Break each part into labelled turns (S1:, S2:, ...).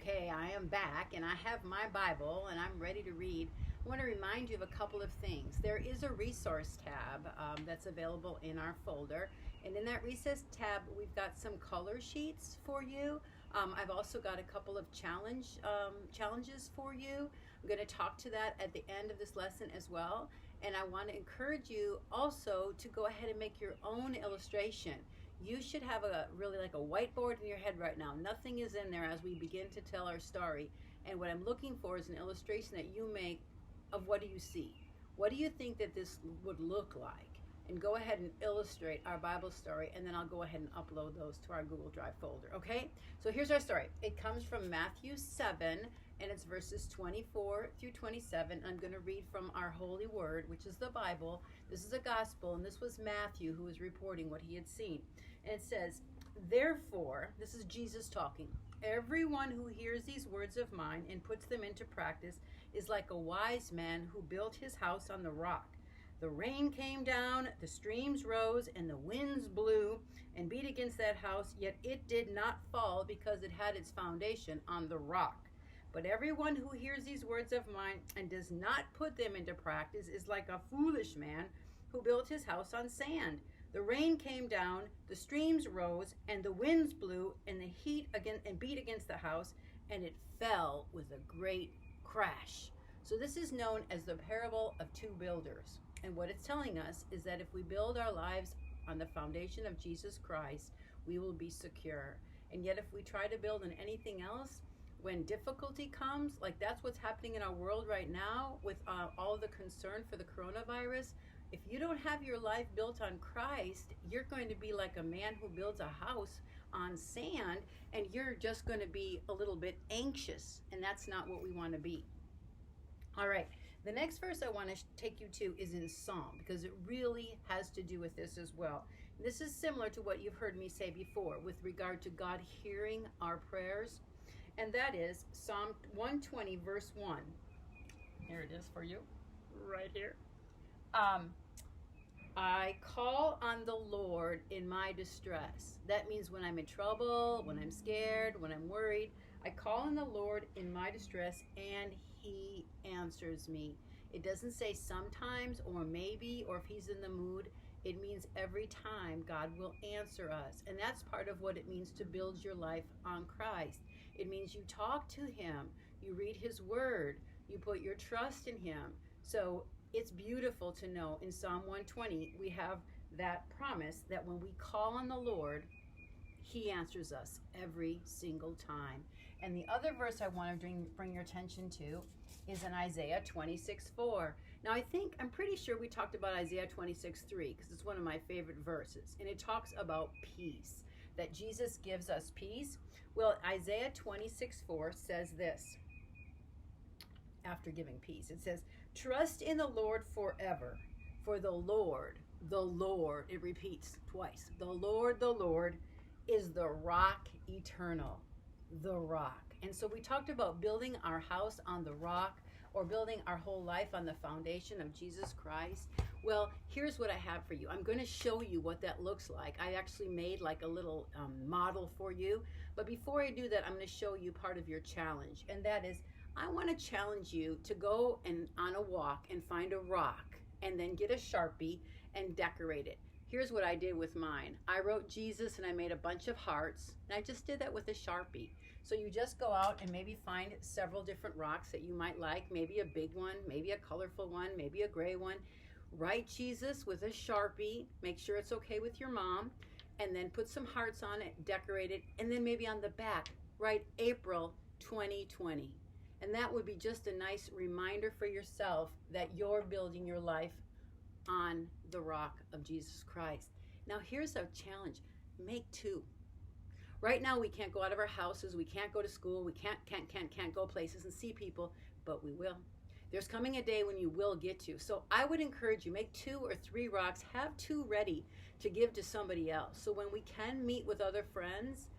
S1: Okay, I am back and I have my Bible and I'm ready to read. I want to remind you of a couple of things. There is a resource tab that's available in our folder, and in that resource tab, we've got some color sheets for you. I've also got a couple of challenges for you. I'm going to talk to that at the end of this lesson as well, and I want to encourage you also to go ahead and make your own illustration. You should have a really like a whiteboard in your head right now. Nothing is in there as we begin to tell our story. And what I'm looking for is an illustration that you make of what do you see? What do you think that this would look like? And go ahead and illustrate our Bible story, and then I'll go ahead and upload those to our Google Drive folder, okay? So here's our story. It comes from Matthew 7, and it's verses 24 through 27. I'm going to read from our holy word, which is the Bible. This is a gospel, and this was Matthew who was reporting what he had seen. And it says, "Therefore," this is Jesus talking, "everyone who hears these words of mine and puts them into practice is like a wise man who built his house on the rock. The rain came down, the streams rose, and the winds blew and beat against that house, yet it did not fall because it had its foundation on the rock. But everyone who hears these words of mine and does not put them into practice is like a foolish man who built his house on sand. The rain came down, the streams rose, and the winds blew, and the heat again and beat against the house, and it fell with a great crash." So this is known as the parable of two builders. And what it's telling us is that if we build our lives on the foundation of Jesus Christ, we will be secure. And yet if we try to build on anything else, when difficulty comes, like that's what's happening in our world right now with all the concern for the coronavirus, if you don't have your life built on Christ, you're going to be like a man who builds a house on sand, and you're just going to be a little bit anxious, and that's not what we want to be. All right, the next verse I want to take you to is in Psalm, because it really has to do with this as well. This is similar to what you've heard me say before with regard to God hearing our prayers, and that is Psalm 120, verse 1. Here it is for you, right here. "I call on the Lord in my distress." That means when I'm in trouble, when I'm scared, when I'm worried, I call on the Lord in my distress and he answers me. It doesn't say sometimes or maybe or if he's in the mood. It means every time God will answer us. And that's part of what it means to build your life on Christ. It means you talk to him, you read his word, you put your trust in him. So it's beautiful to know in Psalm 120, we have that promise that when we call on the Lord, he answers us every single time. And the other verse I want to bring your attention to is in Isaiah 26:4. Now I'm pretty sure we talked about Isaiah 26:3 because it's one of my favorite verses. And it talks about peace, that Jesus gives us peace. Well, Isaiah 26:4 says this. After giving peace, it says, "Trust in the Lord forever, for the Lord, it repeats twice, the Lord is the rock eternal," the rock. And so we talked about building our house on the rock or building our whole life on the foundation of Jesus Christ. Well, here's what I have for you. I'm going to show you what that looks like. I actually made like a little model for you. But before I do that, I'm going to show you part of your challenge. And that is, I want to challenge you to go and on a walk and find a rock and then get a Sharpie and decorate it. Here's what I did with mine. I wrote Jesus and I made a bunch of hearts, and I just did that with a Sharpie. So you just go out and maybe find several different rocks that you might like, maybe a big one, maybe a colorful one, maybe a gray one. Write Jesus with a Sharpie, make sure it's okay with your mom, and then put some hearts on it, decorate it, and then maybe on the back, write April 2020. And that would be just a nice reminder for yourself that you're building your life on the rock of Jesus Christ. Now here's a challenge. Make two. Right now we can't go out of our houses, we can't go to school, we can't go places and see people, but we will. There's coming a day when you will get to. So I would encourage you, make 2 or 3 rocks, have 2 ready to give to somebody else. So when we can meet with other friends,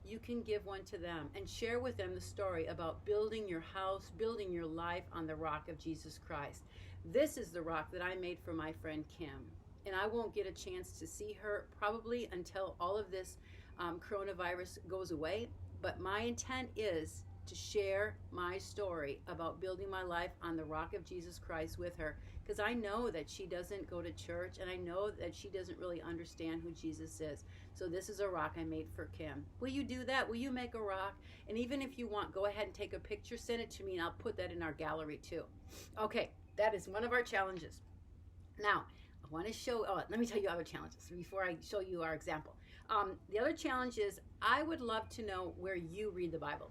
S1: you can give one to them and share with them the story about building your house, building your life on the rock of Jesus Christ. This is the rock that I made for my friend Kim. And I won't get a chance to see her probably until all of this coronavirus goes away. But my intent is to share my story about building my life on the rock of Jesus Christ with her, because I know that she doesn't go to church, and I know that she doesn't really understand who Jesus is. So this is a rock I made for Kim. Will you do that? Will you make a rock? And even if you want, go ahead and take a picture, send it to me, and I'll put that in our gallery too. Okay, that is one of our challenges. Now, I want to show, let me tell you other challenges before I show you our example. The other challenge is, I would love to know where you read the Bible.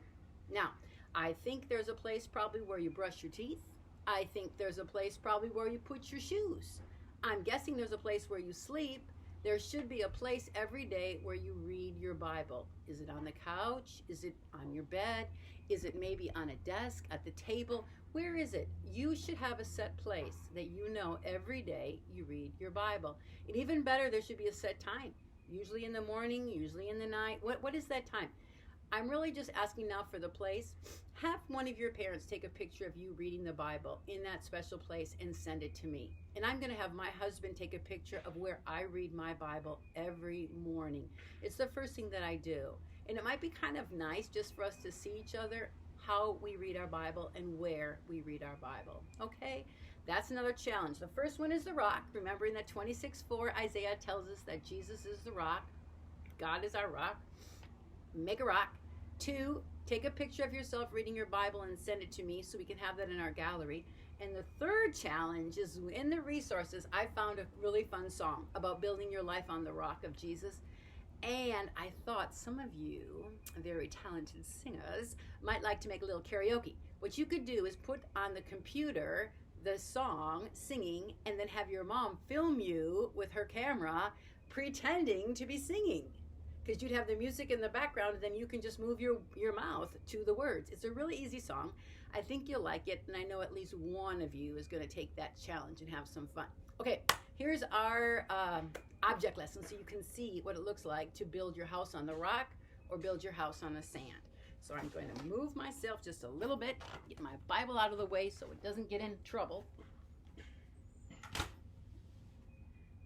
S1: Now, I think there's a place probably where you brush your teeth. I think there's a place probably where you put your shoes. I'm guessing there's a place where you sleep. There should be a place every day where you read your Bible. Is it on the couch? Is it on your bed? Is it maybe on a desk, at the table? Where is it? You should have a set place that you know every day you read your Bible. And even better, there should be a set time. Usually in the morning, usually in the night. What is that time? I'm really just asking now for the place. Have one of your parents take a picture of you reading the Bible in that special place and send it to me. And I'm going to have my husband take a picture of where I read my Bible every morning. It's the first thing that I do. And it might be kind of nice just for us to see each other, how we read our Bible and where we read our Bible. Okay? That's another challenge. The first one is the rock. Remembering that 26:4 Isaiah tells us that Jesus is the rock. God is our rock. Make a rock. 2, take a picture of yourself reading your Bible and send it to me so we can have that in our gallery. And the third challenge is, in the resources, I found a really fun song about building your life on the rock of Jesus. And I thought some of you, very talented singers, might like to make a little karaoke. What you could do is put on the computer the song, singing, and then have your mom film you with her camera pretending to be singing. Because you'd have the music in the background, and then you can just move your mouth to the words. It's a really easy song. I think you'll like it, and I know at least one of you is going to take that challenge and have some fun. Okay, here's our object lesson so you can see what it looks like to build your house on the rock or build your house on the sand. So I'm going to move myself just a little bit, get my Bible out of the way so it doesn't get in trouble.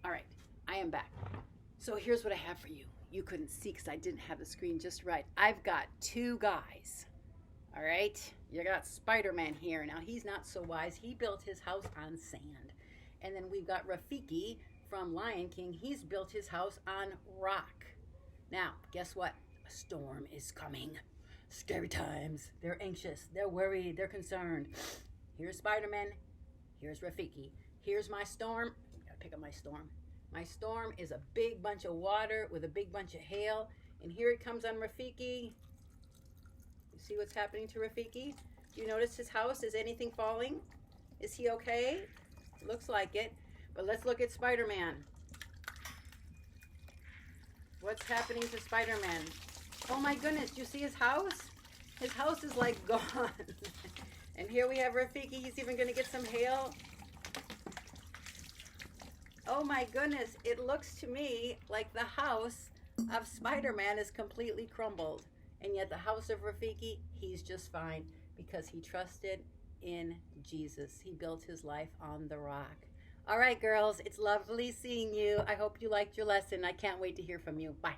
S1: All right, I am back. So here's what I have for you. You couldn't see because I didn't have the screen just right. I've got 2 guys. All right, you got Spider-Man here. Now, he's not so wise. He built his house on sand. And then we've got Rafiki from Lion King. He's built his house on rock. Now, guess what? A storm is coming. Scary times. They're anxious. They're worried. They're concerned. Here's Spider-Man. Here's Rafiki. Here's my storm. I gotta pick up my storm. My storm is a big bunch of water with a big bunch of hail. And here it comes on Rafiki. You see what's happening to Rafiki? Do you notice his house? Is anything falling? Is he okay? Looks like it. But let's look at Spider-Man. What's happening to Spider-Man? Oh my goodness, do you see his house? His house is like gone. And here we have Rafiki. He's even going to get some hail. Oh my goodness, it looks to me like the house of Spider-Man is completely crumbled. And yet the house of Rafiki, he's just fine because he trusted in Jesus. He built his life on the rock. All right, girls, it's lovely seeing you. I hope you liked your lesson. I can't wait to hear from you. Bye.